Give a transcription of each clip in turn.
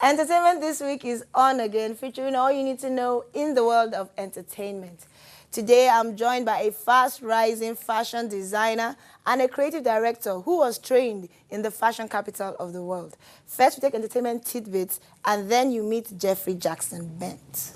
Entertainment this week is on again, featuring all you need to know in the world of entertainment. Today, I'm joined by a fast-rising fashion designer and a creative director who was trained in the fashion capital of the world. First, we take entertainment tidbits, and then you meet Jeffrey Jackson Bent.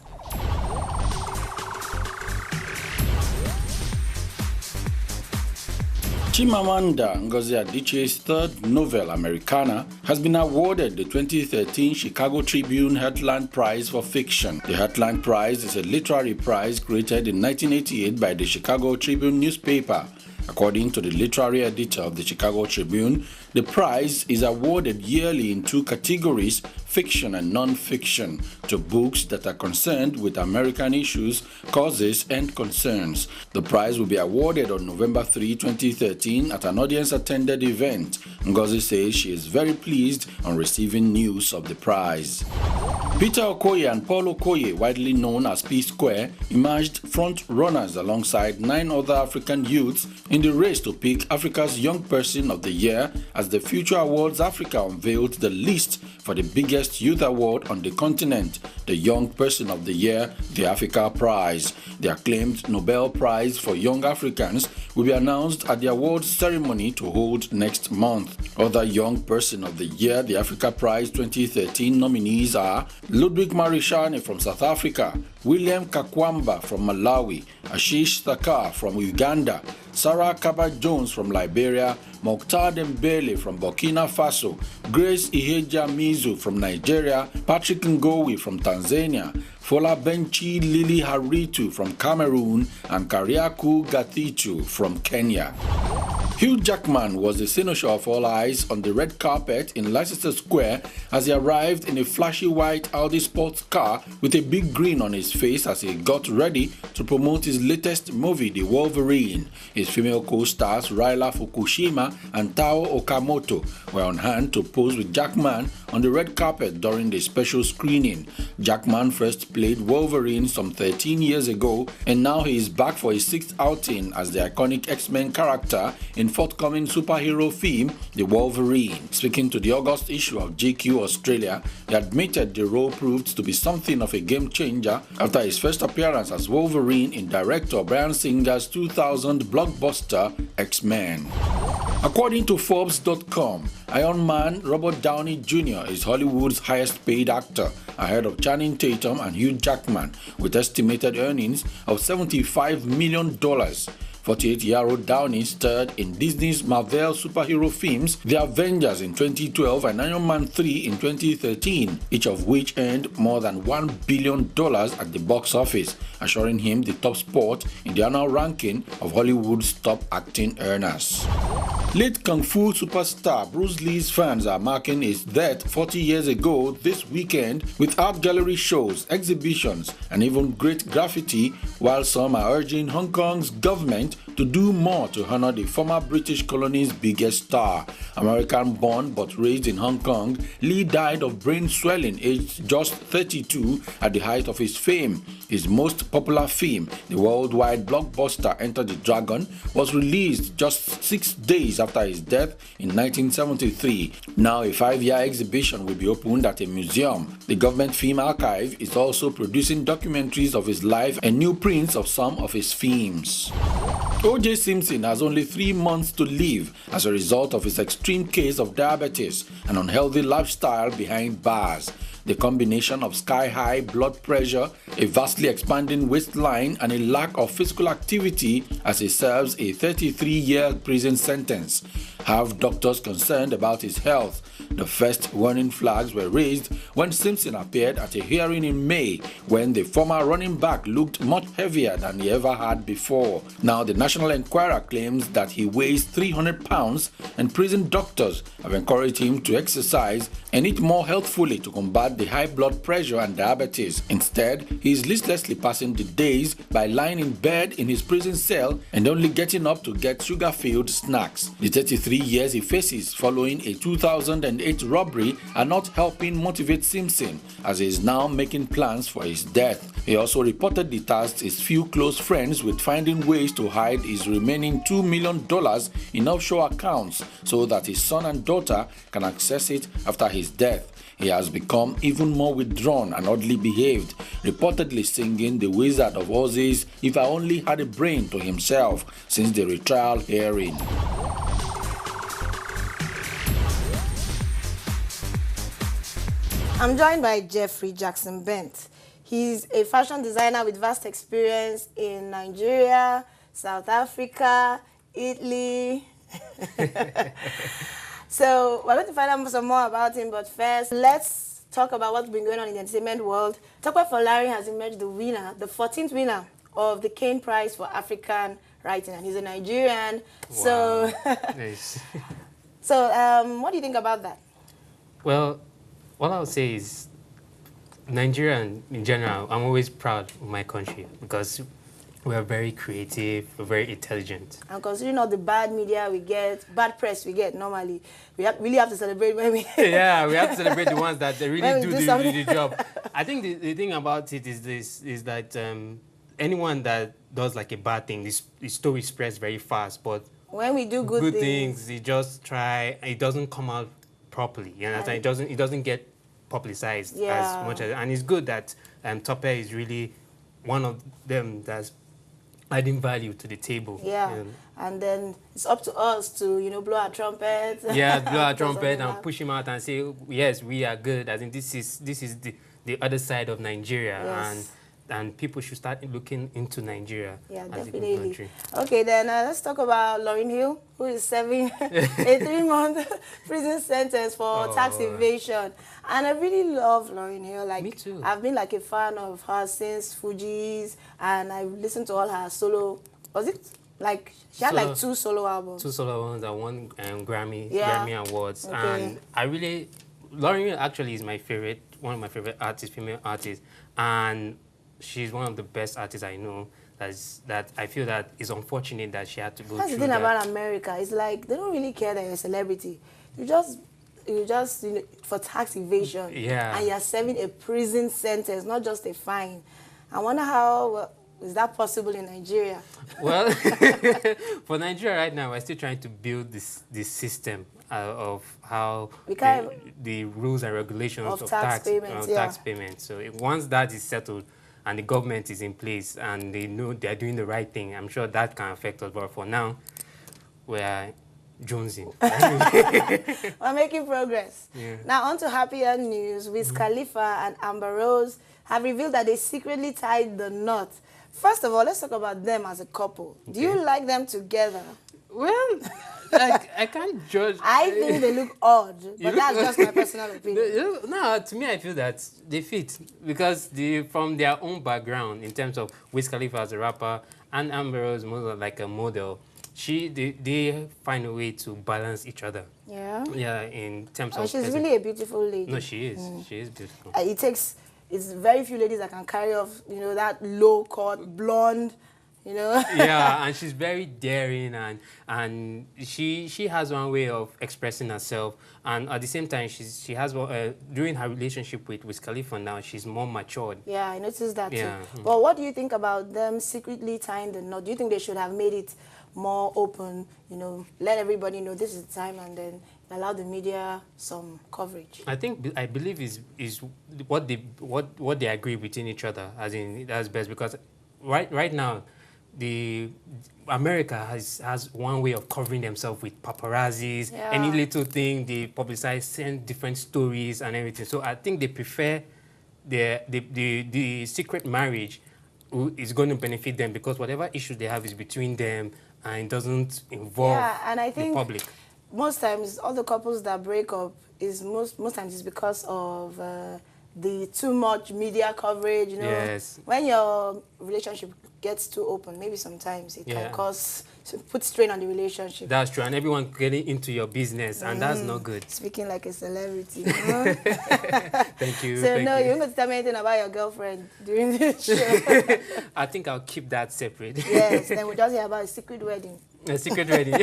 Chimamanda Ngozi Adichie's third novel, Americana, has been awarded the 2013 Chicago Tribune Heartland Prize for Fiction. The Heartland Prize is a literary prize created in 1988 by the Chicago Tribune newspaper. According to the literary editor of the Chicago Tribune, the prize is awarded yearly in two categories, fiction and non-fiction, to books that are concerned with American issues, causes, and concerns. The prize will be awarded on November 3, 2013 at an audience-attended event. Ngozi says she is very pleased on receiving news of the prize. Peter Okoye and Paul Okoye, widely known as P-Square, emerged front-runners alongside 9 other African youths in the race to pick Africa's Young Person of the Year as the Future Awards Africa unveiled the list for the biggest youth award on the continent, the Young Person of the Year, the Africa Prize. The acclaimed Nobel Prize for Young Africans will be announced at the awards ceremony to hold next month. Other Young Person of the Year, the Africa Prize 2013 nominees are Ludwig Marishane from South Africa, William Kakwamba from Malawi, Ashish Thakar from Uganda, Sarah Kaba-Jones from Liberia, Mokhtar Dembele from Burkina Faso, Grace Iheja Mizu from Nigeria, Patrick Ngowi from Tanzania, Fola Benchi Lili Haritu from Cameroon, and Kariaku Gathitu from Kenya. Hugh Jackman was the cynosure of all eyes on the red carpet in Leicester Square as he arrived in a flashy white Audi sports car with a big grin on his face as he got ready to promote his latest movie, The Wolverine. His female co-stars Ryla Fukushima and Tao Okamoto were on hand to pose with Jackman on the red carpet during the special screening. Jackman first played Wolverine some 13 years ago, and now he is back for his 6th outing as the iconic X-Men character in forthcoming superhero film, The Wolverine. Speaking to the August issue of GQ Australia, he admitted the role proved to be something of a game changer after his first appearance as Wolverine in director Bryan Singer's 2000 blockbuster X-Men. According to Forbes.com, Iron Man Robert Downey Jr. is Hollywood's highest paid actor, ahead of Channing Tatum and Hugh Jackman, with estimated earnings of $75 million. 48-year-old Downey starred in Disney's Marvel superhero films The Avengers in 2012 and Iron Man 3 in 2013, each of which earned more than $1 billion at the box office, assuring him the top spot in the annual ranking of Hollywood's top acting earners. Late Kung Fu superstar Bruce Lee's fans are marking his death 40 years ago this weekend with art gallery shows, exhibitions, and even great graffiti, while some are urging Hong Kong's government to do more to honor the former British colony's biggest star. American-born but raised in Hong Kong, Lee died of brain swelling aged just 32 at the height of his fame. His most popular film, the worldwide blockbuster Enter the Dragon, was released just 6 days after his death in 1973. Now a 5-year exhibition will be opened at a museum. The Government Film Archive is also producing documentaries of his life and new prints of some of his films. O.J. Simpson has only 3 months to live as a result of his extreme case of diabetes and unhealthy lifestyle behind bars. The combination of sky-high blood pressure, a vastly expanding waistline, and a lack of physical activity as he serves a 33-year prison sentence have doctors concerned about his health. The first warning flags were raised when Simpson appeared at a hearing in May, when the former running back looked much heavier than he ever had before. Now the National Enquirer claims that he weighs 300 pounds and prison doctors have encouraged him to exercise and eat more healthfully to combat the high blood pressure and diabetes. Instead, he is listlessly passing the days by lying in bed in his prison cell and only getting up to get sugar-filled snacks. The 33 years he faces following a 2008 robbery are not helping motivate Simpson, as he is now making plans for his death. He also reportedly tasked his few close friends with finding ways to hide his remaining $2 million in offshore accounts so that his son and daughter can access it after his death. He has become even more withdrawn and oddly behaved, reportedly singing the Wizard of Oz's "If I Only Had a Brain" to himself since the retrial hearing. I'm joined by Jeffrey Jackson Bent. He's a fashion designer with vast experience in Nigeria, South Africa, Italy. So we're going to find out some more about him, but first, let's talk about what's been going on in the entertainment world. Tokwe Folari has emerged the winner, the 14th winner of the Kane Prize for African Writing, and he's a Nigerian. Wow. So, Nice. so what do you think about that? Well, what I would say is Nigeria in general, I'm always proud of my country because we are very creative, we're very intelligent. And considering all the bad media we get, bad press we get normally, we really have to celebrate when we... Yeah, we have to celebrate the ones that they really do the job. I think the thing about it is that anyone that does like a bad thing, the story spreads very fast, but when we do good things, you just try, it doesn't come out properly. You understand? It doesn't get publicized as much as, and it's good that Tope is really one of them that's adding value to the table. Yeah, and then it's up to us to blow our trumpet. Yeah, blow our trumpet and push him out and say, yes, we are good. I think this is the other side of Nigeria, yes. and people should start looking into Nigeria. Yeah, as definitely. a good country. Okay, then let's talk about Lauryn Hill, who is serving a 3-month prison sentence for tax evasion. And I really love Lauryn Hill. Like, me too. I've been like a fan of her since Fugees, and I've listened to all her solo. Was it like she had like 2 solo albums? 2 solo albums and 1 Grammy Awards. Okay. And I really, Lauryn Hill actually is my favorite, one of my favorite artists, female artists, and she's one of the best artists I know. That I feel that it's unfortunate that she had to go That's through the thing that. about America. It's like they don't really care that you're a celebrity. You just for tax evasion. Yeah. And you're serving a prison sentence, not just a fine. I wonder how is that possible in Nigeria? Well, for Nigeria right now, we're still trying to build this system of how the rules and regulations of tax payments. So once that is settled and the government is in place and they know they're doing the right thing, I'm sure that can affect us. But for now, we're jonesing. We're making progress. Yeah. Now on to happier news. Wiz Khalifa and Amber Rose have revealed that they secretly tied the knot. First of all, let's talk about them as a couple. Okay. Do you like them together? Well, I can't judge. I think they look odd, but that's just my personal opinion. No, to me, I feel that they fit because from their own background, in terms of Wiz Khalifa as a rapper and Amber Rose more like a model, they find a way to balance each other. Yeah. Yeah, in terms of. She's really a beautiful lady. No, she is. She is beautiful. It's very few ladies that can carry off, that low-cut, blonde, Yeah, and she's very daring, and she has one way of expressing herself, and at the same time she has during her relationship with Wiz Khalifa now she's more matured. Yeah, I noticed that too. But what do you think about them secretly tying the knot? Do you think they should have made it more open? Let everybody know this is the time, and then allow the media some coverage. I believe is what they agree within each other, as in that's best, because right now America has one way of covering themselves with paparazzis. Yeah. Any little thing they publicize, send different stories and everything. So I think they prefer the secret marriage is going to benefit them, because whatever issues they have is between them and it doesn't involve the public. Most times, all the couples that break up is most times it's because of the too much media coverage. Yes. When your relationship gets too open, maybe sometimes it can put strain on the relationship. That's true, and everyone getting into your business, and that's not good. Speaking like a celebrity. Thank you. So you're not going to tell me anything about your girlfriend during this show? I think I'll keep that separate. Yes, then we'll just hear about a secret wedding. A secret wedding.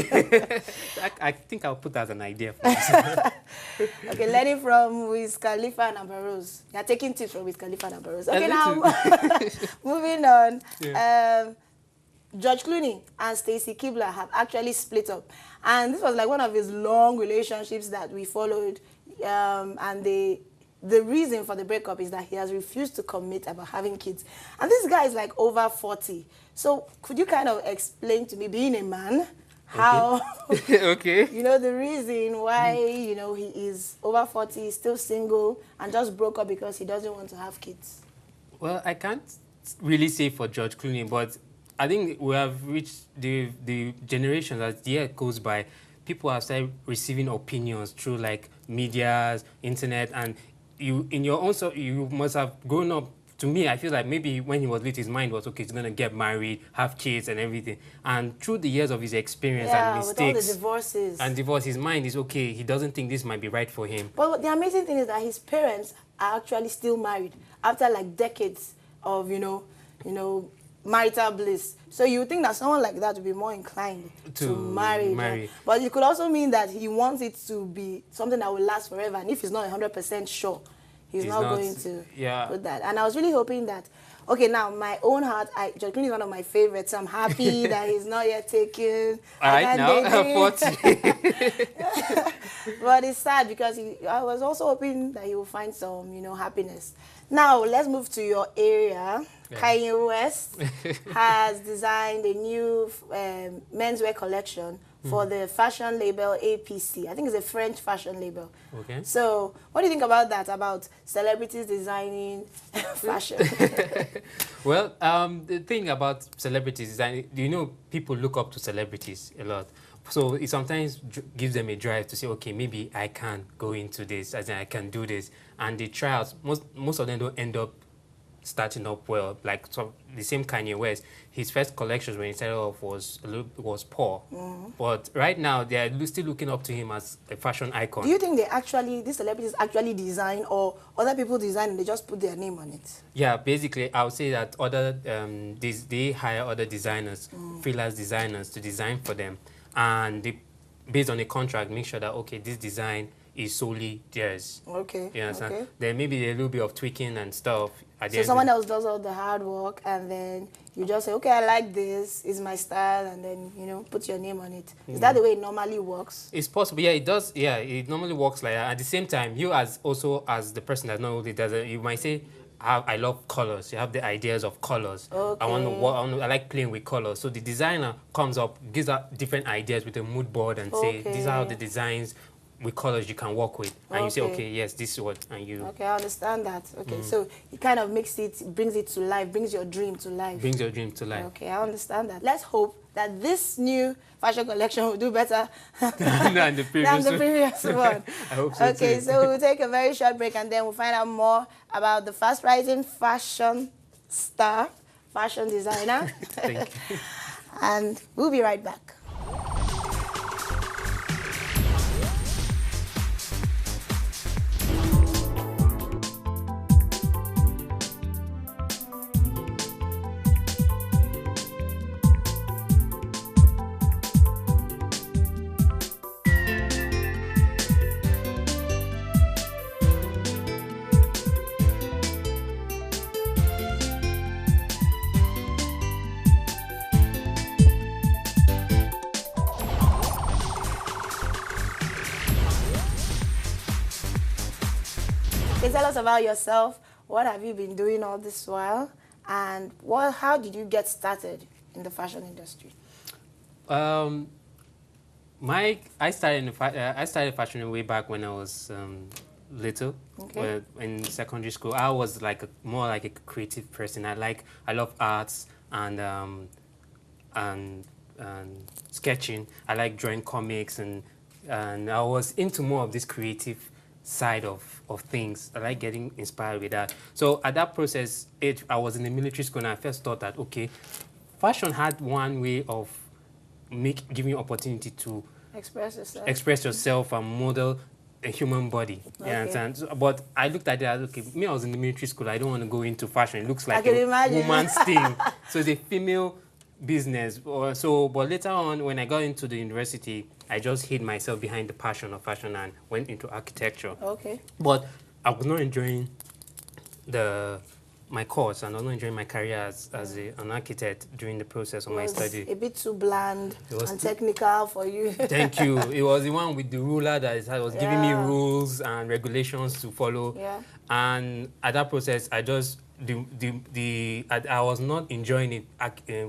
I think I'll put that as an idea for us. Okay, learning from Wiz Khalifa and Amber Rose. You're taking tips from Wiz Khalifa and Amber Rose. Okay, now moving on. Yeah. George Clooney and Stacy Keibler have actually split up. And this was like one of his long relationships that we followed. And the reason for the breakup is that he has refused to commit about having kids. And this guy is like over 40. So could you kind of explain to me, being a man, how, okay. you know, the reason why, you know, he is over 40, still single, and just broke up because he doesn't want to have kids? Well, I can't really say for George Clooney, but I think we have reached the generation as the year goes by, people have started receiving opinions through like media, internet, and you in your own you must have grown up. To me, I feel like maybe when he was little, his mind was, okay, he's going to get married, have kids and everything. And through the years of his experience and mistakes... with all the divorces. And divorce, his mind is, okay, he doesn't think this might be right for him. But the amazing thing is that his parents are actually still married after like decades of, you know, marital bliss. So you would think that someone like that would be more inclined to marry. But it could also mean that he wants it to be something that will last forever. And if he's not 100% sure, he's not going to put that. And I was really hoping that, okay, now my own heart, George Clooney is one of my favorites, so I'm happy that he's not yet taken. All right, now, 40. But it's sad because I was also hoping that he will find some, you know, happiness. Now, let's move to your area. Yeah. Kanye West has designed a new menswear collection for the fashion label APC. I think it's a French fashion label. Okay. So, what do you think about that, about celebrities designing fashion? Well, the thing about celebrities is that, you know, people look up to celebrities a lot. So it sometimes gives them a drive to say, okay, maybe I can go into this, as in I can do this. And the trials, most of them don't end up starting up well. Like the same Kanye West, his first collections when he started off was poor. But right now they are still looking up to him as a fashion icon. Do you think these celebrities actually design, or other people design and they just put their name on it? Yeah, basically I would say that they hire other designers, freelance designers, to design for them, and they, based on a contract, make sure that, okay, this design is solely theirs. Okay. You understand? Okay. Then maybe a little bit of tweaking and stuff. So someone else does all the hard work, and then you just say, okay, I like this, it's my style, and then, you know, put your name on it. Is that the way it normally works? It's possible. Yeah, it does. Yeah, it normally works like that. At the same time, you as the person that not only does it, you might say, I love colors. You have the ideas of colors. Okay. I like playing with colors. So the designer comes up, gives out different ideas with a mood board and say, these are the designs with colors you can work with. And you say, okay, yes, this is what, and you... Okay, I understand that. Okay, so it kind of brings it to life, brings your dream to life. Brings your dream to life. Okay, I understand that. Let's hope that this new fashion collection will do better than the previous one. I hope so Okay, too. so we'll take a very short break and then we'll find out more about the fast-rising fashion star, fashion designer. Thank you. And we'll be right back. Tell us about yourself. What have you been doing all this while? And how did you get started in the fashion industry? I started fashion way back when I was little. Okay. In secondary school. I was like more like a creative person. I love arts and sketching. I like drawing comics and I was into more of this creative side of things. I like getting inspired with that. So at that process, I was in the military school and I first thought that, okay, fashion had one way of giving you opportunity to express yourself and model a human body. Okay. You understand? So, but I looked at it as, okay, I was in the military school, I don't want to go into fashion. It looks like a woman's thing. So it's a female business. But later on, when I got into the university, I just hid myself behind the passion of fashion and went into architecture. Okay. But I was not enjoying my course, and I was not enjoying my career as an architect during the process of my study. A bit too bland and technical for you. Thank you. It was the one with the ruler that was giving me rules and regulations to follow. Yeah. And at that process, I just I was not enjoying it.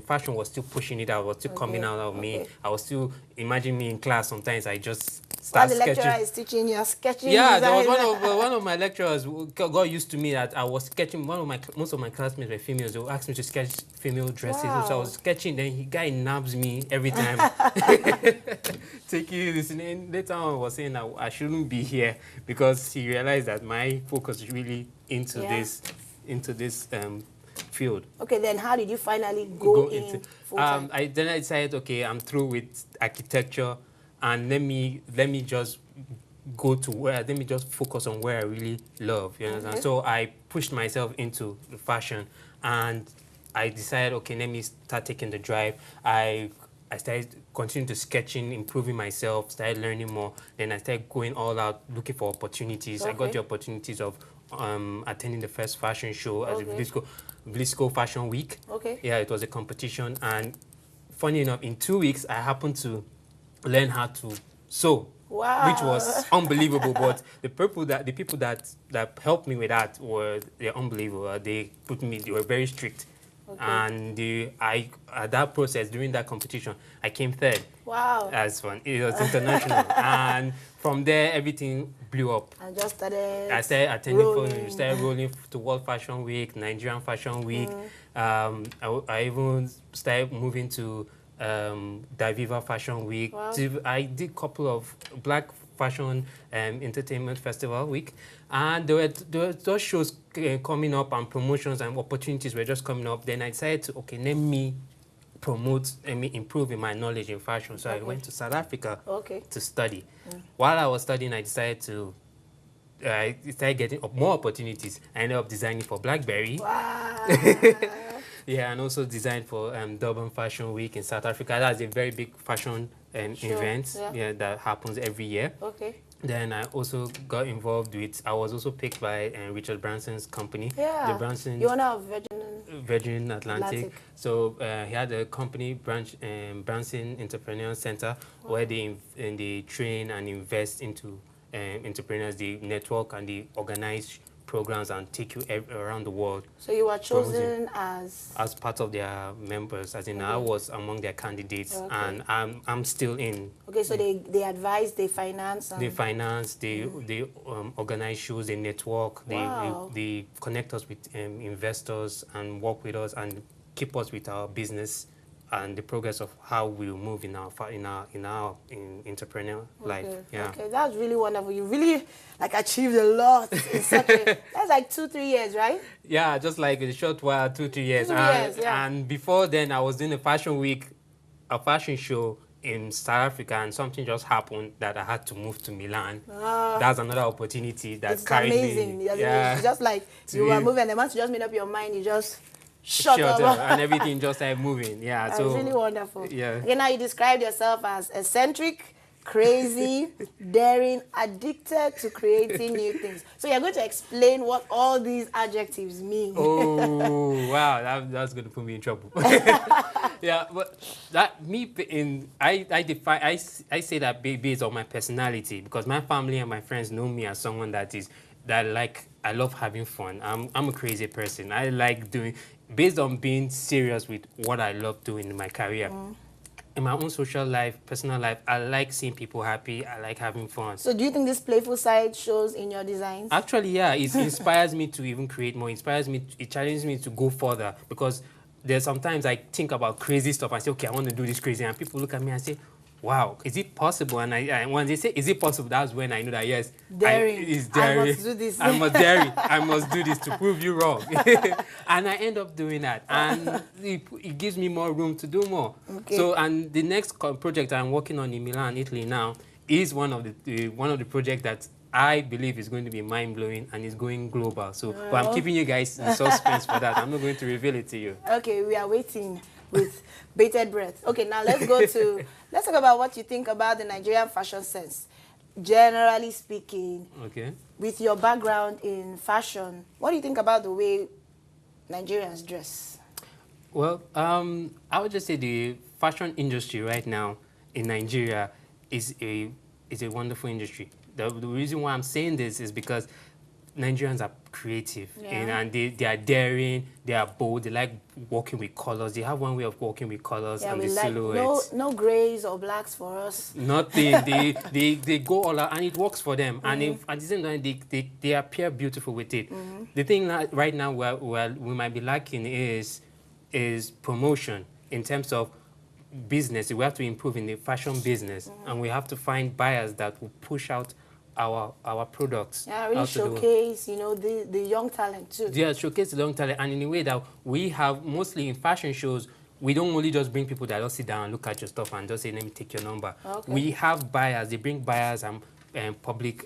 Fashion was still pushing it out. Was still coming out of me. I was still imagining me in class. Sometimes I just start sketching. The lecturer is teaching, you're sketching. Yeah, there was one of my lecturers who got used to me that I was sketching. Most of my classmates were females. They would ask me to sketch female dresses. Wow. So I was sketching. Then the guy nabs me every time. Taking this, and later on was saying that I shouldn't be here because he realized that my focus is really into this field. Okay, then how did you finally go in full-time? Then I decided, okay, I'm through with architecture, and let me just let me just focus on where I really love. You understand? So I pushed myself into the fashion, and I decided, okay, let me start taking the drive. I started continuing to sketching, improving myself, started learning more. Then I started going all out, looking for opportunities. I got the opportunities of attending the first fashion show at the Blisco Fashion Week. Okay. Yeah, it was a competition, and funny enough, in 2 weeks I happened to learn how to sew. Wow. Which was unbelievable. But the people that helped me with that they're unbelievable. They were very strict. Okay. And at that process, during that competition, I came third. Wow. That's fun. It was international. And from there, everything blew up. I just started started rolling to World Fashion Week, Nigerian Fashion Week. I even started moving to Daviva Fashion Week. Wow. I did a couple of Black Fashion Entertainment Festival Week, and there were those shows coming up, and promotions and opportunities were just coming up. Then I decided to, okay, let me improve in my knowledge in fashion. So I went to South Africa to study. While I was studying, I decided to started getting more opportunities. I ended up designing for BlackBerry. Wow. Yeah, and also designed for Durban Fashion Week in South Africa. That's a very big fashion event that happens every year. Okay. Then I also got involved with, I was also picked by Richard Branson's company. Yeah, the Branson, you're now Virgin Atlantic. So he had a company, Branson Entrepreneur Center, where they train and invest into entrepreneurs, the network and the organize programs and take you around the world. So you were chosen as part of their members, as in I was among their candidates, and I'm still in. Okay, so they advise, they finance. They finance, they organize shows, they network, they connect us with investors and work with us and keep us with our business and the progress of how we will move in entrepreneurial life. Yeah. Okay, that's really wonderful. You really achieved a lot in that's like 2-3 years, right? Yeah, just like a short while, 2-3 years. And before then, I was doing a fashion week, a fashion show in South Africa, and something just happened that I had to move to Milan. That's another opportunity that carried me. It's just like you were moving, and once you just made up your mind, you just shut up and everything just started moving. Yeah, so really wonderful. Yeah. Again, now you described yourself as eccentric, crazy, daring, addicted to creating new things. So you're going to explain what all these adjectives mean. Oh, wow, that's going to put me in trouble. Yeah, but I say that based on my personality, because my family and my friends know me as someone I love having fun. I'm a crazy person. I like doing, based on being serious with what I love doing in my career. In my own social life, personal life, I like seeing people happy. I like having fun. So do you think this playful side shows in your designs? Actually, yeah. It inspires me to even create more. It challenges me to go further, because there's sometimes I think about crazy stuff and say, okay, I want to do this crazy. And people look at me and say, wow, is it possible? And when they say, is it possible, that's when I know that, yes, it's daring. I must do this. I must do this to prove you wrong. And I end up doing that. And it gives me more room to do more. Okay. So, and the next project I'm working on in Milan, Italy now, is one of the projects that I believe is going to be mind-blowing and is going global. So, but I'm keeping you guys in suspense for that. I'm not going to reveal it to you. Okay, we are waiting. with bated breath. Okay, now let's talk about what you think about the Nigerian fashion sense. Generally speaking, okay, with your background in fashion, what do you think about the way Nigerians dress? Well, I would just say the fashion industry right now in Nigeria is a wonderful industry. The reason why I'm saying this is because Nigerians are creative, and they are daring, they are bold, they like working with colors. They have one way of working with colors and the silhouettes. No grays or blacks for us. Nothing. they go all out and it works for them. And if, at the same time, they appear beautiful with it. The thing that right now we might be lacking is promotion in terms of business. We have to improve in the fashion business, and we have to find buyers that will push out our products. Yeah, really showcase, you know, the young talent too. Yeah, showcase the young talent, and in a way that we have mostly in fashion shows, we don't only just bring people that just sit down and look at your stuff and just say, let me take your number. Okay. We have buyers, they bring buyers and public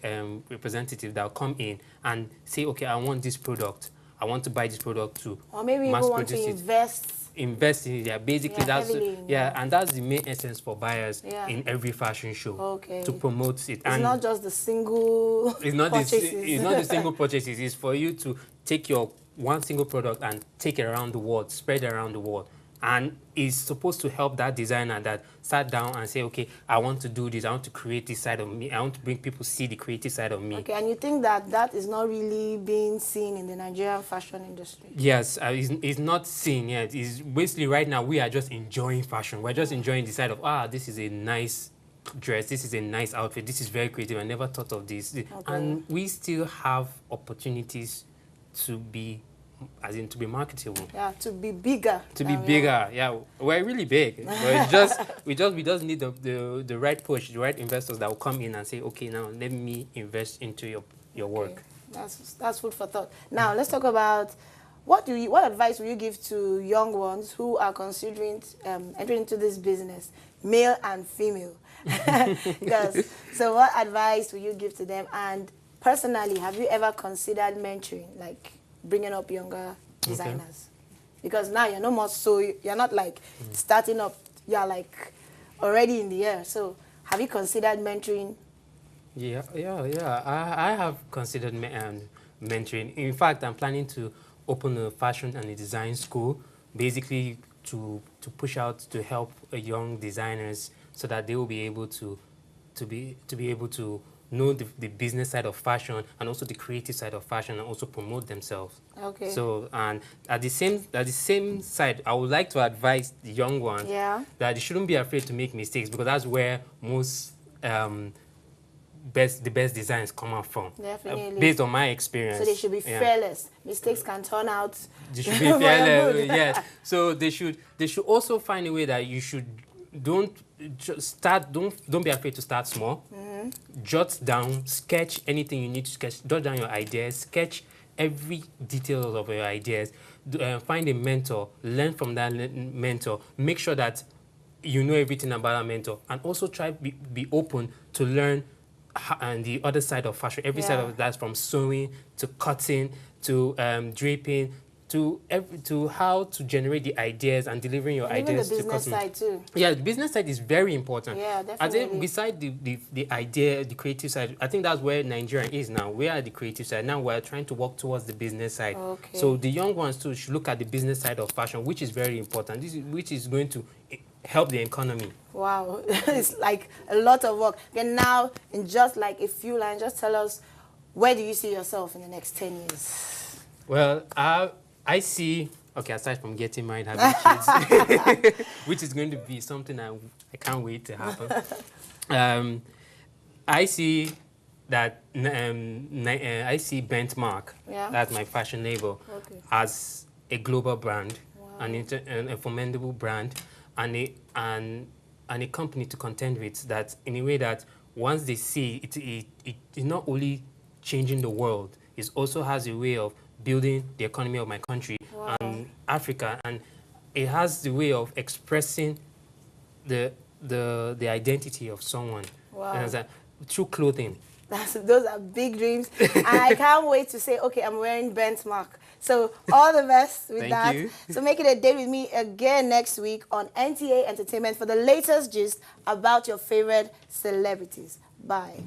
representatives that will come in and say, okay, I want this product. I want to buy this product too. Or maybe you want to invest in it. Yeah, basically and that's the main essence for buyers in every fashion show. Okay. To promote it. It's not just the single purchases. It's not the single purchases. It's for you to take your one single product and take it around the world, spread it around the world. And it's supposed to help that designer that sat down and say, okay, I want to do this, I want to create this side of me, I want to bring people see the creative side of me. Okay, and you think that is not really being seen in the Nigerian fashion industry? Yes, it's not seen yet. It's basically right now we are just enjoying fashion. We're just enjoying the side of, this is a nice dress, this is a nice outfit, this is very creative, I never thought of this. Okay. And we still have opportunities to be marketable. Yeah, to be bigger. To be bigger, yeah. We're really big. But we just need the right push, the right investors that will come in and say, okay, now let me invest into your work. That's food for thought. Now let's talk about what advice will you give to young ones who are considering entering into this business, male and female? So what advice will you give to them? And personally, have you ever considered mentoring, like bringing up younger designers? Okay. Because now you're no more, so you're not like starting up, you're like already in the air. So have you considered mentoring? Yeah. I have considered mentoring. In fact, I'm planning to open a fashion and a design school, basically to push out, to help young designers so that they will be able to be able to know the business side of fashion and also the creative side of fashion and also promote themselves. Okay. So, and at the same side, I would like to advise the young ones that they shouldn't be afraid to make mistakes, because that's where most the best designs come out from. Definitely. Based on my experience. So they should be fearless. Mistakes can turn out. They should be fearless. Yeah. So they should also find a way that you should don't be afraid to start small. Jot down, sketch anything you need to sketch, jot down your ideas, sketch every detail of your ideas, find a mentor, learn from that mentor, make sure that you know everything about that mentor, and also try be open to learn and the other side of fashion, every side of that, from sewing to cutting to draping, to how to generate the ideas and delivering your ideas to customers. Even the business side too. Yeah, the business side is very important. Yeah, definitely. I think beside the idea, the creative side, I think that's where Nigeria is now. We are the creative side. Now we're trying to work towards the business side. Okay. So the young ones too should look at the business side of fashion, which is very important. Which is going to help the economy. Wow, it's like a lot of work. And now, in just like a few lines, just tell us, where do you see yourself in the next 10 years? Well, I see, okay, aside from getting married, having kids, which is going to be something I can't wait to happen. I see that, I see Benchmark, that's my fashion label, as a global brand, a formidable brand, and a company to contend with, that in a way that once they see it is not only changing the world, it also has a way of building the economy of my country and Africa, and it has the way of expressing the identity of someone. And through clothing. Those are big dreams, and I can't wait to say, okay, I'm wearing Benchmark. So all the best with Thank that. you. So make it a date with me again next week on NTA Entertainment for the latest gist about your favorite celebrities. Bye.